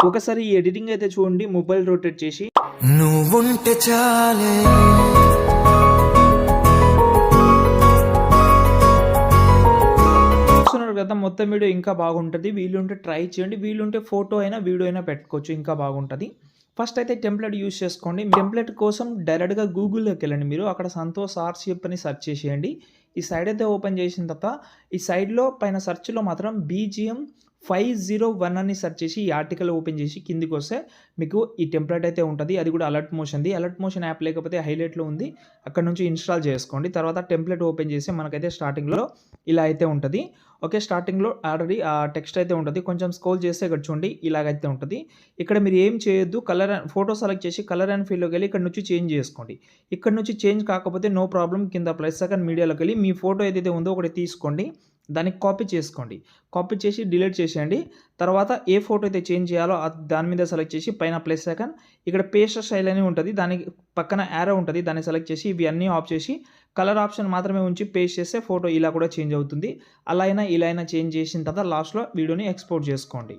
ఒకసారి ఈ ఎడిటింగ్ అయితే చూడండి, మొబైల్ రొటేట్ చేసి. నువ్వుంటే చాలే చూస్తున్నారు కదా, మొత్తం వీడియో ఇంకా బాగుంటుంది. వీలుంటే ట్రై చేయండి, వీలుంటే ఫోటో అయినా వీడియో అయినా పెట్టుకోవచ్చు, ఇంకా బాగుంటుంది. ఫస్ట్ అయితే టెంప్లెట్ యూస్ చేసుకోండి. టెంప్లెట్ కోసం డైరెక్ట్గా గూగుల్లోకి వెళ్ళండి. మీరు అక్కడ సంతోష్ ఆర్షిప్ అని సెర్చ్ చేసేయండి. ఈ సైడ్ అయితే ఓపెన్ చేసిన తర్వాత ఈ సైడ్లో పైన సెర్చ్లో మాత్రం BGM 501 అని సెర్చ్ చేసి ఈ ఆర్టికల్ ఓపెన్ చేసి కిందికి వస్తే మీకు ఈ టెంప్లెట్ అయితే ఉంటుంది. అది కూడా అలర్ట్ మోషన్ది. అలర్ట్ మోషన్ యాప్ లేకపోతే హైలైట్లో ఉంది, అక్కడ నుంచి ఇన్స్టాల్ చేసుకోండి. తర్వాత టెంప్లెట్ ఓపెన్ చేసి మనకైతే స్టార్టింగ్లో ఇలా అయితే ఉంటుంది. ఓకే, స్టార్టింగ్లో ఆల్రెడీ ఆ టెక్స్ట్ అయితే ఉంటుంది. కొంచెం స్క్రోల్ చేస్తే ఇక్కడ చూడండి ఇలాగైతే ఉంటుంది. ఇక్కడ మీరు ఏం చేయొద్దు, కలర్ అండ్ ఫోటో సెలెక్ట్ చేసి కలర్ అండ్ ఫీల్డ్లోకి వెళ్ళి ఇక్కడ నుంచి చేంజ్ చేసుకోండి. ఇక్కడ నుంచి చేంజ్ కాకపోతే నో ప్రాబ్లం, కింద ప్లస్ సెకండ్ మీడియాలోకి వెళ్ళి మీ ఫోటో ఏదైతే ఉందో ఒకటి తీసుకోండి, దానికి కాపీ చేసుకోండి. కాపీ చేసి డిలీట్ చేసేయండి. తర్వాత ఏ ఫోటో అయితే చేంజ్ చేయాలో దాని మీద సెలెక్ట్ చేసి పైన ప్లస్ సెకండ్ ఇక్కడ పేస్ట్ స్టైల్ అని ఉంటుంది, దానికి పక్కన యారో ఉంటుంది, దాన్ని సెలెక్ట్ చేసి ఇవి అన్నీ ఆఫ్ చేసి కలర్ ఆప్షన్ మాత్రమే ఉంచి పేస్ట్ చేస్తే ఫోటో ఇలా కూడా చేంజ్ అవుతుంది. అలా అయినా ఇలా అయినా చేంజ్ చేసిన తర్వాత లాస్ట్లో వీడియోని ఎక్స్పోర్ట్ చేసుకోండి.